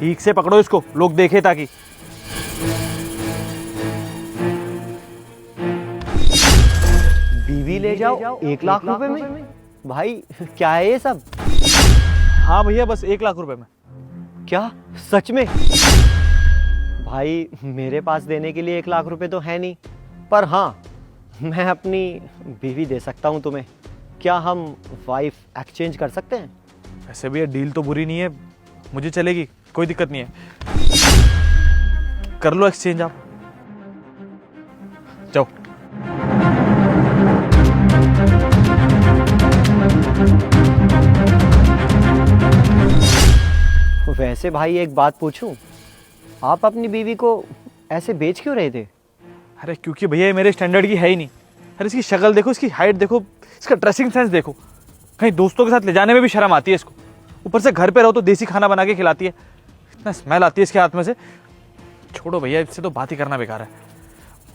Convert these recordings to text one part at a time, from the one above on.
ठीक से पकड़ो इसको, लोग देखे ताकि। बीवी ले जाओ 1 लाख रुपए में? भाई क्या है ये सब? हाँ भैया, बस 1 लाख रुपए में। क्या सच में? भाई मेरे पास देने के लिए 1 लाख रुपए तो है नहीं, पर हाँ मैं अपनी बीवी दे सकता हूँ तुम्हें। क्या हम वाइफ एक्सचेंज कर सकते हैं? वैसे भैया डील तो बुरी नहीं है, मुझे चलेगी, कोई दिक्कत नहीं है। कर लो एक्सचेंज आप, जाओ। वैसे भाई एक बात पूछूं, आप अपनी बीवी को ऐसे बेच क्यों रहे थे? अरे क्योंकि भैया ये मेरे स्टैंडर्ड की है ही नहीं। अरे इसकी शक्ल देखो, इसकी हाइट देखो, इसका ड्रेसिंग सेंस देखो, कहीं दोस्तों के साथ ले जाने में भी शर्म आती है इसको। ऊपर से घर पे रहो तो देसी खाना बना के खिलाती है, इतना स्मेल आती है इसके हाथ में से। छोड़ो भैया, इससे तो बात ही करना बेकार है।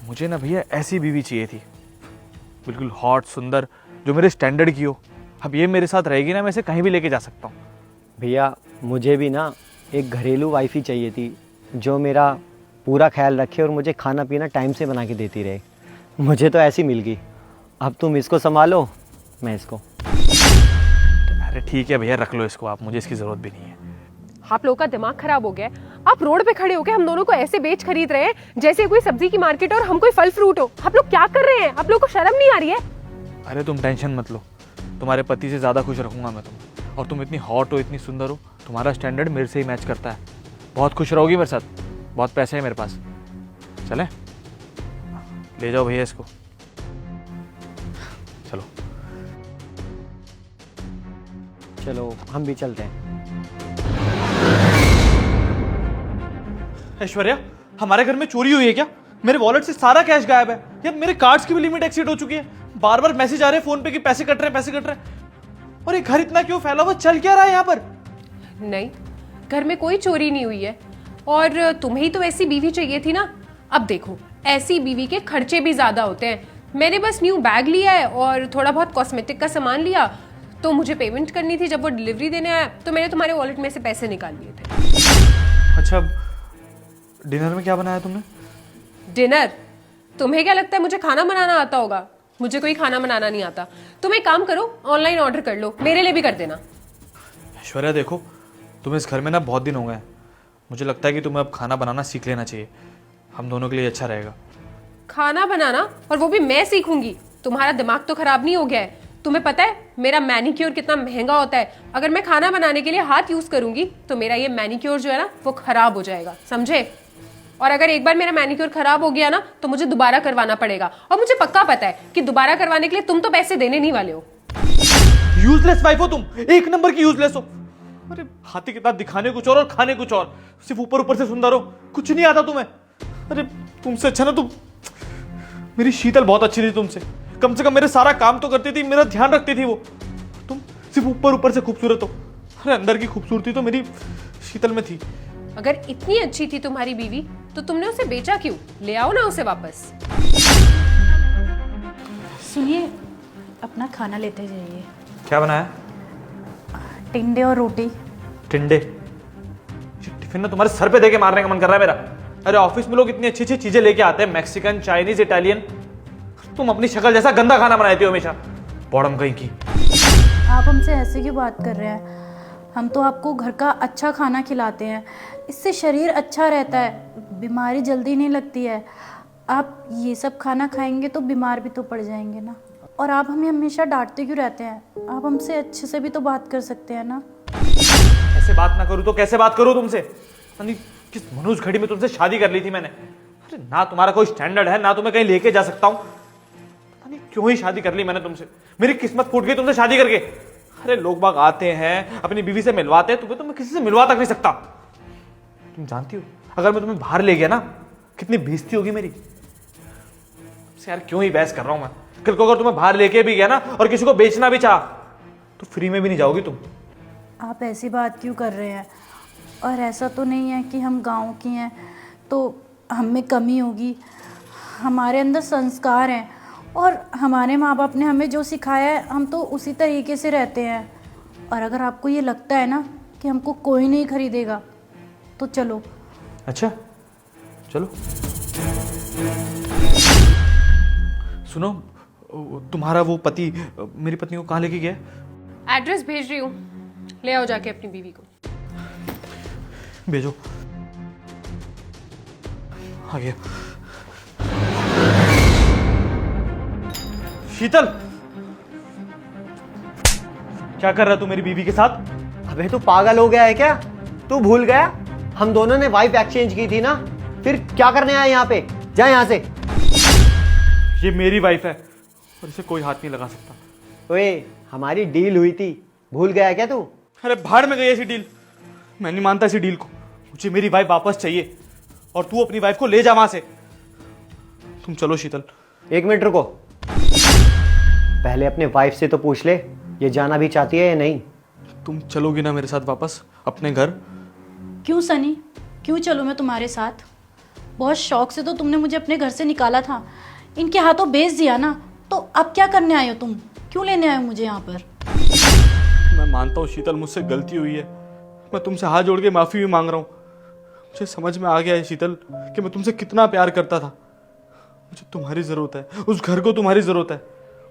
मुझे ना भैया ऐसी बीवी चाहिए थी, बिल्कुल हॉट सुंदर, जो मेरे स्टैंडर्ड की हो। अब ये मेरे साथ रहेगी ना, मैं इसे कहीं भी लेके जा सकता हूँ। भैया मुझे भी ना एक घरेलू वाइफ ही चाहिए थी, जो मेरा पूरा ख्याल रखे और मुझे खाना पीना टाइम से बना के देती रहे। मुझे तो ऐसी मिल गई। अब तुम इसको संभालो, मैं इसको। अरे ठीक है भैया, रख लो इसको आप, मुझे इसकी ज़रूरत भी नहीं है। आप लोगों का दिमाग खराब हो गया है। आप रोड पे खड़े होके हम दोनों को ऐसे बेच खरीद रहे हैं जैसे कोई सब्जी की मार्केट और हम कोई फल फ्रूट हो। आप लोग क्या कर रहे हैं? आप लोगों को शर्म नहीं आ रही है? अरे तुम टेंशन मत लो, तुम्हारे पति से ज़्यादा खुश रखूंगा मैं तुम्हें। और तुम इतनी हॉट हो, इतनी सुंदर हो, तुम्हारा स्टैंडर्ड मेरे से ही मैच करता है। बहुत खुश रहोगी मेरे साथ, बहुत पैसे है मेरे पास। चलें? ले जाओ भैया इसको, चलो। चलो हम भी चलते हैं। ऐश्वर्या, हमारे घर में चोरी हुई है क्या? मेरे वॉलेट से सारा कैश गायब है। या मेरे कार्ड्स की भी लिमिट एक्सीड हो चुकी है। बार बार मैसेज आ रहे हैं फोन पे कि पैसे कट रहे हैं, पैसे कट रहे हैं। और ये घर इतना क्यों फैला हुआ, चल क्या रहा है यहाँ पर? नहीं, घर में कोई चोरी नहीं हुई है। और तुम्हें ही तो ऐसी बीवी चाहिए थी ना। अब देखो, ऐसी बीवी के खर्चे भी ज्यादा होते हैं। मैंने बस न्यू बैग लिया है और थोड़ा बहुत कॉस्मेटिक का सामान लिया, तो मुझे पेमेंट करनी थी। जब वो डिलीवरी देने आया तो मैंने तुम्हारे वॉलेट में से पैसे निकाल लिए थे। अच्छा, डिनर में क्या बनाया तुमने? डिनर? तुम्हें क्या लगता है मुझे खाना बनाना आता होगा? मुझे कोई खाना बनाना नहीं आता। तुम एक काम करो, ऑनलाइन ऑर्डर कर लो, मेरे लिए भी कर देना। ऐश्वर्या देखो, तुम्हें इस घर में ना बहुत दिन हो गए हैं। मुझे लगता है कि तुम्हें अब खाना बनाना सीख लेना चाहिए, हम दोनों के लिए अच्छा रहेगा। खाना बनाना? और वो भी मैं सीखूंगी? तुम्हारा दिमाग तो खराब नहीं हो गया है? तुम्हें पता है मेरा मैनिक्योर कितना महंगा होता है? अगर मैं खाना बनाने के लिए हाथ यूज करूंगी तो मेरा ये मैनिक्योर जो है ना वो खराब हो जाएगा, समझे? और अगर एक बार मेरा मैनिक्योर खराब हो गया ना तो मुझे दोबारा करवाना पड़ेगा। और मुझे पक्का पता है कि दोबारा करवाने के लिए तुम तो पैसे देने नहीं वाले हो। यूजलेस वाइफ हो तुम, एक नंबर की यूजलेस हो। अरे हाथी के दांत दिखाने कुछ और खाने कुछ और, सिर्फ ऊपर ऊपर से सुंदर हो, कुछ नहीं आता तुम्हें। अरे तुमसे अच्छा ना, तुम मेरी शीतल बहुत अच्छी थी तुमसे, कम से कम मेरे सारा काम तो करती थी, मेरा ध्यान रखती थी वो। तुम सिर्फ ऊपर ऊपर से खूबसूरत हो, अरे अंदर की खूबसूरती तो मेरी शीतल में थी। अगर इतनी अच्छी थी तुम्हारी बीवी तो तुमने उसे बेचा क्यों? ले आओ ना उसे वापस। सुनिए, अपना खाना लेते जाइए। क्या बनाया? टिंडे और रोटी। टिंडे? टिफिन ना तुम्हारे सर पे देके मारने का मन कर रहा है मेरा। अरे ऑफिस में लोग इतनी अच्छी अच्छी चीजें लेके आते हैं, मैक्सिकन, चाइनीज, इटालियन। तुम अपनी शक्ल जैसा गंदा खाना बनाती हो हमेशा, बॉडम कहीं की। आप हमसे ऐसे क्यों बात कर रहे हैं? हम तो आपको घर का अच्छा खाना खिलाते हैं, इससे शरीर अच्छा रहता है, बीमारी जल्दी नहीं लगती है। आप ये सब खाना खाएंगे तो बीमार भी तो पड़ जाएंगे ना। और आप हमें हमेशा डांटते क्यों रहते हैं? आप हमसे अच्छे से भी तो बात कर सकते हैं ना। ऐसे बात ना करूं तो कैसे बात करूं तुमसे? यानी किस मनुष्य घड़ी में तुमसे शादी कर ली थी मैंने। अरे ना तुम्हारा कोई स्टैंडर्ड है, ना तुम्हें कहीं लेके जा सकता हूं। पता नहीं क्यों ही शादी कर ली मैंने तुमसे, मेरी किस्मत फूट गई तुमसे शादी करके। अरे लोग बाग आते हैं, अपनी बीवी से मिलवाते हैं, तुम्हें तो मैं किसी से मिलवा तक नहीं सकता। तुम जानती हो अगर मैं तुम्हें बाहर ले गया ना, कितनी बेइज्जती होगी मेरी। यार क्यों ही बहस कर रहा हूं मैं। कल को अगर तुम्हें बाहर लेके भी गया ना और किसी को बेचना भी चाह तो फ्री में भी नहीं जाओगी तुम। आप ऐसी बात क्यों कर रहे हैं? और ऐसा तो नहीं है कि हम गांव की हैं तो हम में कमी होगी। हमारे अंदर संस्कार हैं और हमारे माँ बाप ने हमें जो सिखाया है हम तो उसी तरीके से रहते हैं। और अगर आपको ये लगता है ना कि हमको कोई नहीं खरीदेगा तो चलो। अच्छा चलो। सुनो, तुम्हारा वो पति मेरी पत्नी को कहाँ लेके गया है? एड्रेस भेज रही हूँ, ले आओ जाके अपनी बीवी को। भेजो। आ गया। शीतल, क्या कर रहा तू मेरी बीवी के साथ? अबे तू पागल हो गया है क्या? तू भूल गया हम दोनों ने वाइफ एक्सचेंज की थी ना? फिर क्या करने आया यहाँ पे? जा यहाँ से। ये मेरी वाइफ है और इसे कोई हाथ नहीं लगा सकता। ओए, हमारी डील हुई थी, भूल गया क्या तू? अरे भाड़ में गई ऐसी डील। मैं नहीं मानता इसी डील को। मुझे मेरी वाइफ वापस चाहिए और तू अपनी वाइफ को ले जा वहां से। तुम चलो शीतल। एक मिनट रुको, पहले अपने वाइफ से तो पूछ ले ये जाना भी चाहती है या नहीं। तुम चलोगी ना मेरे साथ वापस अपने घर? क्यों सनी, क्यों चलूँ मैं तुम्हारे साथ? बहुत शौक से तो तुमने मुझे अपने घर से निकाला था, इनके हाथों बेच दिया ना, तो अब क्या करने आए हो तुम? क्यों लेने आए हो मुझे यहाँ पर? मैं मानता हूँ शीतल, मुझसे गलती हुई है। मैं तुमसे हाथ जोड़ के माफी भी मांग रहा हूँ। मुझे समझ में आ गया है शीतल कि मैं तुमसे कितना प्यार करता था। मुझे तुम्हारी जरूरत है, उस घर को तुम्हारी जरूरत है,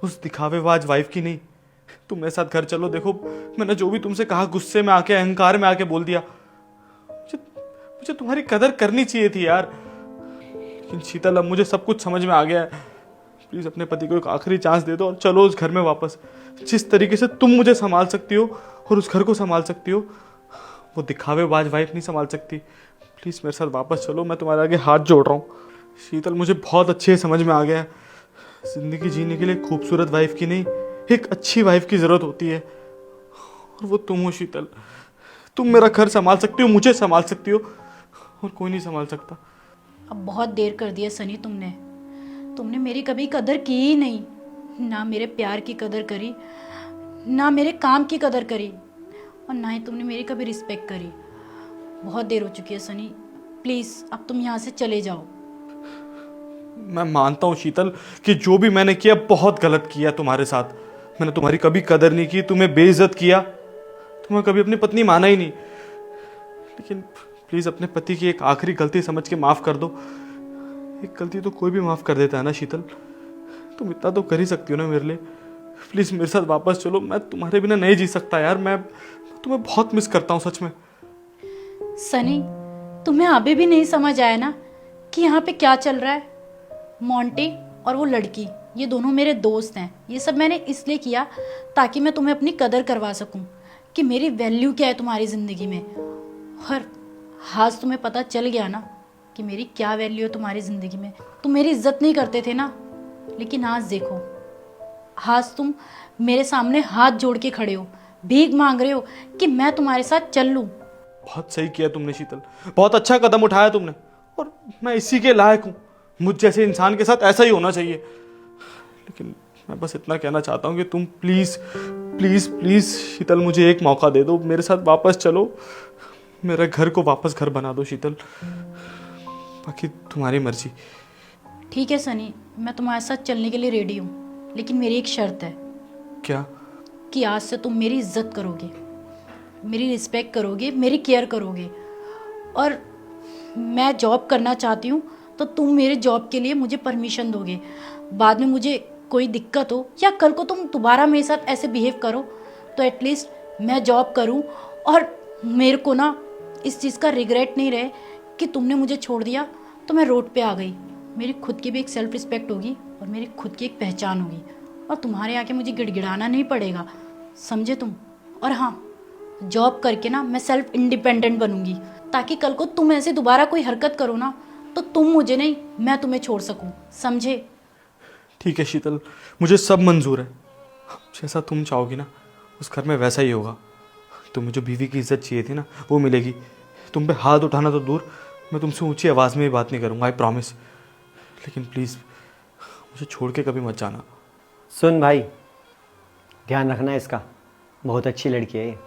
उस दिखावेबाज वाइफ की नहीं। तुम मेरे साथ घर चलो। देखो, मैंने जो भी तुमसे कहा गुस्से में आके, अहंकार में आके बोल दिया। मुझे तुम्हारी कदर करनी चाहिए थी यार। लेकिन शीतल, अब मुझे सब कुछ समझ में आ गया है। प्लीज अपने पति को एक आखिरी चांस दे दो और चलो उस घर में वापस। जिस तरीके से तुम मुझे संभाल सकती हो और उस घर को संभाल सकती हो, वो दिखावेबाज वाइफ नहीं संभाल सकती। प्लीज मेरे साथ वापस चलो, मैं तुम्हारे आगे हाथ जोड़ रहा हूँ। शीतल, मुझे बहुत अच्छे समझ में आ गया है, जिंदगी जीने के लिए खूबसूरत वाइफ की नहीं, एक अच्छी वाइफ की जरूरत होती है। और वो तुम हो शीतल। तुम मेरा घर संभाल सकती हो, मुझे संभाल सकती हो, और कोई नहीं संभाल सकता। अब बहुत देर कर दिया सनी, तुमने मेरी कभी कदर की ही नहीं। ना मेरे प्यार की कदर करी, ना मेरे काम की कदर करी, और ना ही तुमने मेरी कभी रिस्पेक्ट करी। बहुत देर हो चुकी है सनी, प्लीज़ अब तुम यहाँ से चले जाओ। मैं मानता हूँ शीतल कि जो भी मैंने किया बहुत गलत किया तुम्हारे साथ। मैंने तुम्हारी कभी कदर नहीं की, तुम्हें बेइज्जत किया, तुम्हें कभी अपनी पत्नी माना ही नहीं। लेकिन प्लीज अपने पति की एक आखिरी गलती समझ के माफ कर दो। एक गलती तो कोई भी माफ कर देता है ना शीतल। तुम इतना तो कर ही सकती हो ना मेरे लिए। प्लीज मेरे साथ वापस चलो, मैं तुम्हारे बिना नहीं जी सकता यार। मैं तुम्हें बहुत मिस करता हूँ सच में। सनी, तुम्हें अभी भी नहीं समझ आया ना कि यहाँ पे क्या चल रहा है? मोंटी और वो लड़की, ये दोनों मेरे दोस्त हैं। ये सब मैंने इसलिए किया ताकि मैं तुम्हें अपनी कदर करवा सकूं कि मेरी वैल्यू क्या है तुम्हारी ज़िंदगी में। और आज तुम्हें पता चल गया ना कि मेरी क्या वैल्यू है तुम्हारी ज़िंदगी में। तुम मेरी इज्जत नहीं करते थे ना, लेकिन आज देखो, आज तुम मेरे सामने हाथ जोड़ के खड़े हो, भीख मांग रहे हो कि मैं तुम्हारे साथ चल लूँ। बहुत सही किया तुमने शीतल, बहुत अच्छा कदम उठाया तुमने, और मैं इसी के लायक हूँ। मुझ जैसे इंसान के साथ ऐसा ही होना चाहिए। लेकिन मैं बस इतना कहना चाहता हूँ कि तुम प्लीज़ प्लीज़ प्लीज़ शीतल, मुझे एक मौका दे दो, मेरे साथ वापस चलो, मेरे घर को वापस घर बना दो शीतल। बाकी तुम्हारी मर्जी। ठीक है सनी, मैं तुम्हारे साथ चलने के लिए रेडी हूँ, लेकिन मेरी एक शर्त है। क्या? कि आज से तुम मेरी इज्जत करोगे, मेरी रिस्पेक्ट करोगे, मेरी केयर करोगे। और मैं जॉब करना चाहती हूँ तो तुम मेरे जॉब के लिए मुझे परमिशन दोगे। बाद में मुझे कोई दिक्कत हो या कल को तुम दोबारा मेरे साथ ऐसे बिहेव करो तो एटलीस्ट मैं जॉब करूँ और मेरे को ना इस चीज़ का रिग्रेट नहीं रहे कि तुमने मुझे छोड़ दिया तो मैं रोड पे आ गई। मेरी खुद की भी एक सेल्फ रिस्पेक्ट होगी और मेरी खुद की एक पहचान होगी, और तुम्हारे आके मुझे गिड़गिड़ाना नहीं पड़ेगा, समझे तुम? और हाँ, जॉब करके ना मैं सेल्फ इंडिपेंडेंट बनूंगी, ताकि कल को तुम ऐसे दोबारा कोई हरकत करो ना तो तुम मुझे नहीं, मैं तुम्हें छोड़ सकूं, समझे? ठीक है शीतल, मुझे सब मंजूर है। जैसा तुम चाहोगी ना उस घर में वैसा ही होगा। तुम्हें जो बीवी की इज्जत चाहिए थी ना वो मिलेगी। तुम पे हाथ उठाना तो दूर, मैं तुमसे ऊंची आवाज़ में भी बात नहीं करूँगा, आई प्रॉमिस। लेकिन प्लीज़ मुझे छोड़ के कभी मत जाना। सुन भाई, ध्यान रखना इसका, बहुत अच्छी लड़की है ये।